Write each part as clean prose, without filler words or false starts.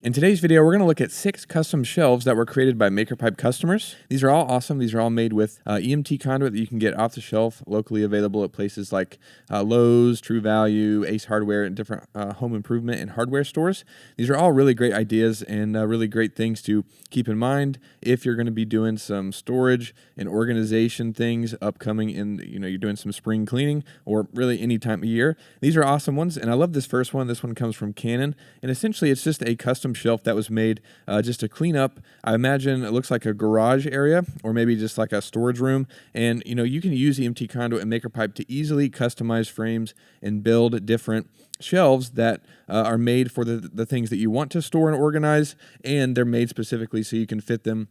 In today's video, we're going to look at 6 custom shelves that were created by MakerPipe customers. These are all awesome. These are all made with EMT conduit that you can get off the shelf, locally available at places like Lowe's, True Value, Ace Hardware, and different home improvement and hardware stores. These are all really great ideas and really great things to keep in mind if you're going to be doing some storage and organization things upcoming in, you're doing some spring cleaning or really any time of year. These are awesome ones, and I love this first one. This one comes from Canon, and essentially it's just a custom shelf that was made just to clean up. I imagine it looks like a garage area or maybe just like a storage room. And you can use EMT conduit and MakerPipe to easily customize frames and build different shelves that are made for the things that you want to store and organize, and they're made specifically so you can fit them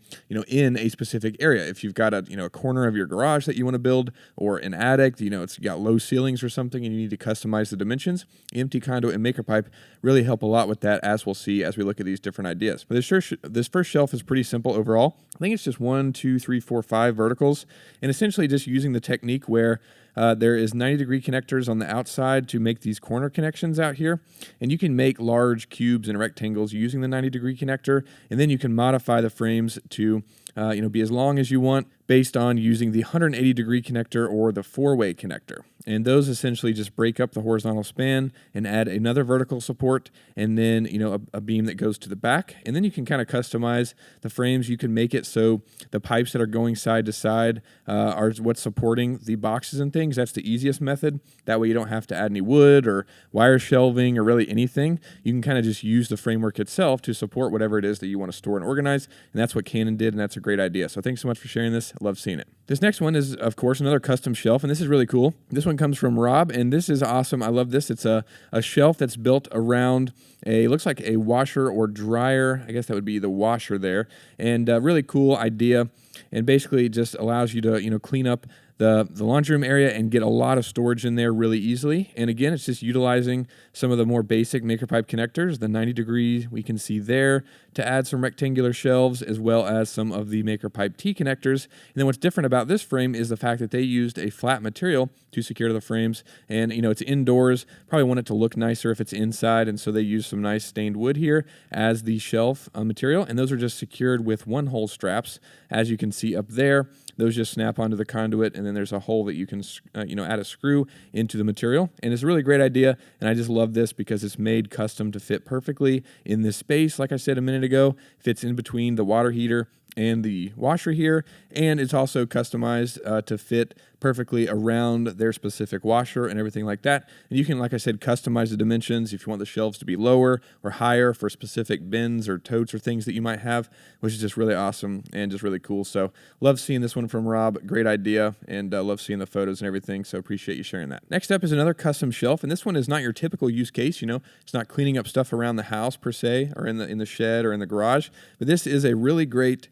in a specific area. If you've got a corner of your garage that you want to build, or an attic, it's got low ceilings or something and you need to customize the dimensions, EMT conduit and MakerPipe really help a lot with that, as we'll see as we look at these different ideas. But this first shelf is pretty simple overall. I think it's just 1, 2, 3, 4, 5 verticals, and essentially just using the technique where there is 90-degree connectors on the outside to make these corner connections out here. And you can make large cubes and rectangles using the 90-degree connector, and then you can modify the frames to be as long as you want based on using the 180-degree connector or the 4-way connector. And those essentially just break up the horizontal span and add another vertical support, and then a beam that goes to the back. And then you can kind of customize the frames. You can make it so the pipes that are going side to side are what's supporting the boxes and things. That's the easiest method. That way you don't have to add any wood or wire shelving or really anything. You can kind of just use the framework itself to support whatever it is that you want to store and organize. And that's what Canon did, and that's a great idea. So thanks so much for sharing this. I love seeing it. This next one is, of course, another custom shelf, and this is really cool. This one comes from Rob, and this is awesome. I love this. It's a shelf that's built around looks like a washer or dryer. I guess that would be the washer there. And really cool idea, and basically just allows you to clean up the laundry room area and get a lot of storage in there really easily. And again, it's just utilizing some of the more basic MakerPipe connectors, the 90 degrees we can see there, to add some rectangular shelves as well as some of the MakerPipe T connectors. And then what's different about this frame is the fact that they used a flat material to secure the frames. And it's indoors, probably want it to look nicer if it's inside, and so they used some nice stained wood here as the shelf material. And those are just secured with one-hole straps, as you can see up there. Those just snap onto the conduit, and then there's a hole that you can, add a screw into the material. And it's a really great idea, and I just love this because it's made custom to fit perfectly in this space. Like I said a minute ago, fits in between the water heater and the washer here, and it's also customized to fit perfectly around their specific washer and everything like that. And you can, like I said, customize the dimensions if you want the shelves to be lower or higher for specific bins or totes or things that you might have, which is just really awesome and just really cool. So love seeing this one from Rob. Great idea, and love seeing the photos and everything, so appreciate you sharing that. Next up is another custom shelf, and this one is not your typical use case. It's not cleaning up stuff around the house per se, or in the shed or in the garage, but this is a really great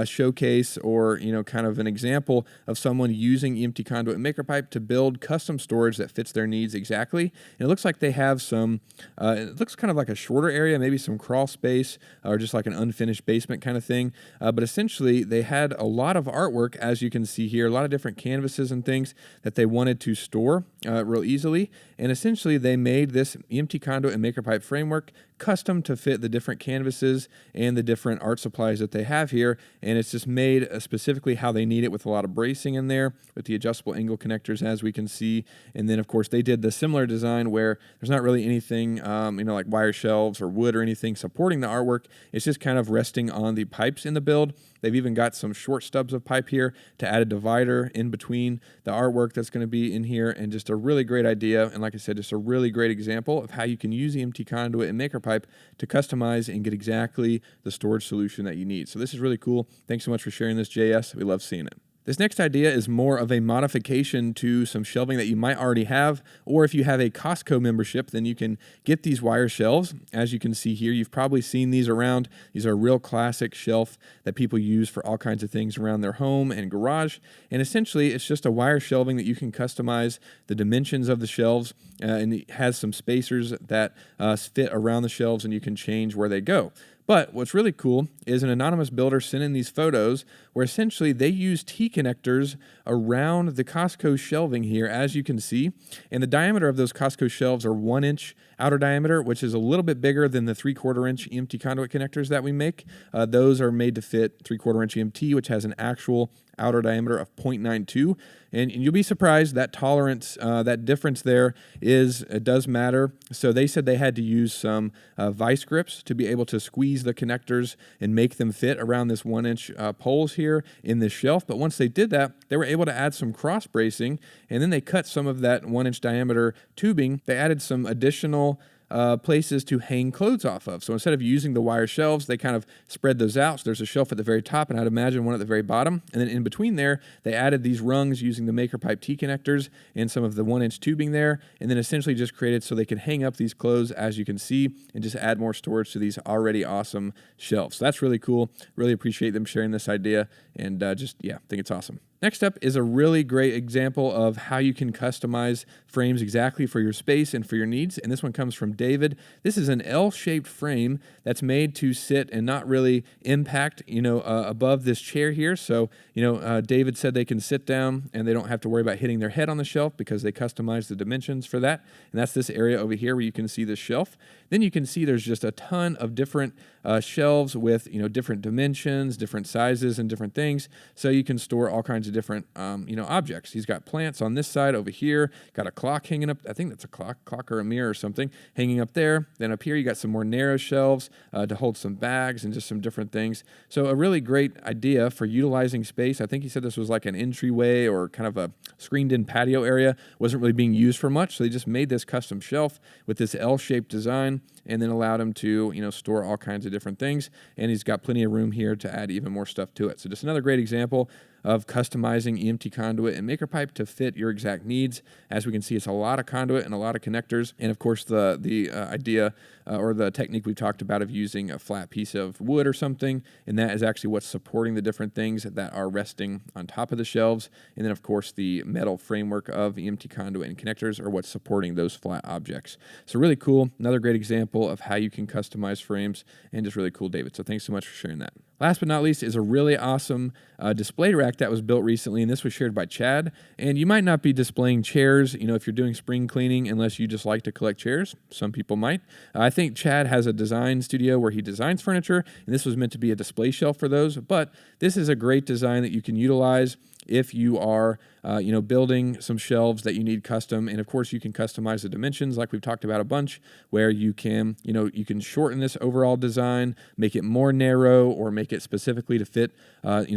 showcase, or kind of an example of someone using EMT conduit and MakerPipe to build custom storage that fits their needs exactly. And it looks like they have some it looks kind of like a shorter area, maybe some crawl space or just like an unfinished basement kind of thing, but essentially they had a lot of artwork, as you can see here, a lot of different canvases and things that they wanted to store real easily. And essentially they made this EMT conduit and MakerPipe framework custom to fit the different canvases and the different art supplies that they have here. And it's just made specifically how they need it, with a lot of bracing in there, with the adjustable angle connectors, as we can see. And then, of course, they did the similar design where there's not really anything, like wire shelves or wood or anything supporting the artwork. It's just kind of resting on the pipes in the build. They've even got some short stubs of pipe here to add a divider in between the artwork that's going to be in here, and just a really great idea. And like I said, just a really great example of how you can use EMT conduit and MakerPipe to customize and get exactly the storage solution that you need. So this is really cool. Thanks so much for sharing this, JS. We love seeing it. This next idea is more of a modification to some shelving that you might already have, or if you have a Costco membership, then you can get these wire shelves. As you can see here, you've probably seen these around. These are a real classic shelf that people use for all kinds of things around their home and garage. And essentially, it's just a wire shelving that you can customize the dimensions of the shelves, and it has some spacers that fit around the shelves, and you can change where they go. But what's really cool is an anonymous builder sent in these photos where essentially they use T-connectors around the Costco shelving here, as you can see. And the diameter of those Costco shelves are 1 inch outer diameter, which is a little bit bigger than the 3/4 inch EMT conduit connectors that we make. Those are made to fit 3/4 inch EMT, which has an actual outer diameter of 0.92. And you'll be surprised that tolerance, that difference there it does matter. So they said they had to use some vice grips to be able to squeeze the connectors and make them fit around this 1 inch poles here in this shelf. But once they did that, they were able to add some cross bracing, and then they cut some of that 1 inch diameter tubing. They added some additional places to hang clothes off of. So instead of using the wire shelves, they kind of spread those out. So there's a shelf at the very top, and I'd imagine one at the very bottom. And then in between there, they added these rungs using the Maker Pipe T connectors and some of the 1 inch tubing there, and then essentially just created so they could hang up these clothes, as you can see, and just add more storage to these already awesome shelves. So that's really cool. Really appreciate them sharing this idea, and think it's awesome. Next up is a really great example of how you can customize frames exactly for your space and for your needs. And this one comes from David. This is an L-shaped frame that's made to sit and not really impact, above this chair here. So, David said they can sit down and they don't have to worry about hitting their head on the shelf because they customize the dimensions for that. And that's this area over here where you can see the shelf. Then you can see there's just a ton of different shelves with, different dimensions, different sizes, and different things. So you can store all kinds of different, objects. He's got plants on this side over here, got a clock hanging up. I think that's a clock or a mirror or something hanging up there. Then up here, you got some more narrow shelves to hold some bags and just some different things. So a really great idea for utilizing space. I think he said this was like an entryway or kind of a screened-in patio area. Wasn't really being used for much, so they just made this custom shelf with this L-shaped design and then allowed him to, store all kinds of different things. And he's got plenty of room here to add even more stuff to it. So just another great example of customizing EMT conduit and Maker Pipe to fit your exact needs. As we can see, it's a lot of conduit and a lot of connectors. And of course, the idea or the technique we've talked about of using a flat piece of wood or something, and that is actually what's supporting the different things that are resting on top of the shelves. And then, of course, the metal framework of EMT conduit and connectors are what's supporting those flat objects. So really cool. Another great example of how you can customize frames, and just really cool, David. So thanks so much for sharing that. Last but not least is a really awesome display rack that was built recently, and this was shared by Chad. And you might not be displaying chairs, if you're doing spring cleaning, unless you just like to collect chairs. Some people might. I think Chad has a design studio where he designs furniture, and this was meant to be a display shelf for those. But this is a great design that you can utilize if you are, building some shelves that you need custom. And of course, you can customize the dimensions like we've talked about a bunch, where you can, you can shorten this overall design, make it more narrow, or make it specifically to fit,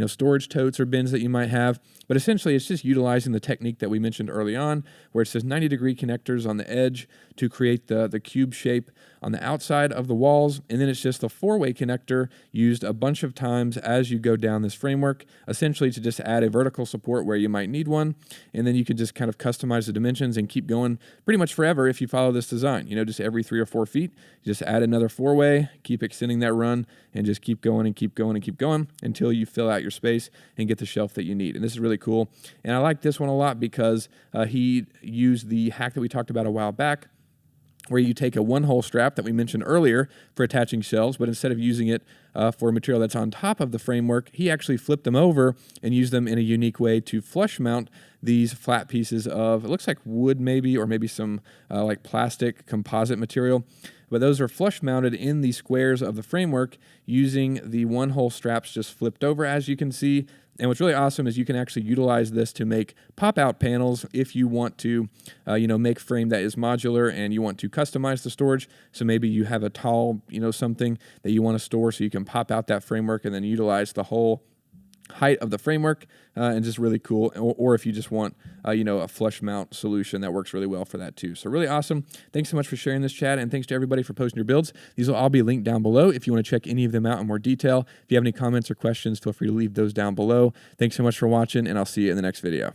storage totes or bins that you might have. But essentially, it's just utilizing the technique that we mentioned early on, where it says 90-degree connectors on the edge to create the cube shape on the outside of the walls. And then it's just the 4-way connector used a bunch of times as you go down this framework, essentially to just add a vertical support where you might need one. And then you can just kind of customize the dimensions and keep going pretty much forever if you follow this design. Just every 3 or 4 feet, you just add another 4-way, keep extending that run, and just keep going and keep going and keep going until you fill out your space and get the shelf that you need. And this is really cool. And I like this one a lot because he used the hack that we talked about a while back, where you take a one-hole strap that we mentioned earlier for attaching shelves, but instead of using it for a material that's on top of the framework, he actually flipped them over and used them in a unique way to flush mount these flat pieces of, it looks like wood maybe, or maybe some like plastic composite material. But those are flush mounted in the squares of the framework using the one-hole straps just flipped over, as you can see. And what's really awesome is you can actually utilize this to make pop-out panels if you want to, make frame that is modular and you want to customize the storage. So maybe you have a tall, something that you want to store, so you can pop out that framework and then utilize the whole height of the framework, and just really cool. Or if you just want, a flush mount solution, that works really well for that too. So really awesome. Thanks so much for sharing this, Chad, and thanks to everybody for posting your builds. These will all be linked down below if you want to check any of them out in more detail. If you have any comments or questions, feel free to leave those down below. Thanks so much for watching, and I'll see you in the next video.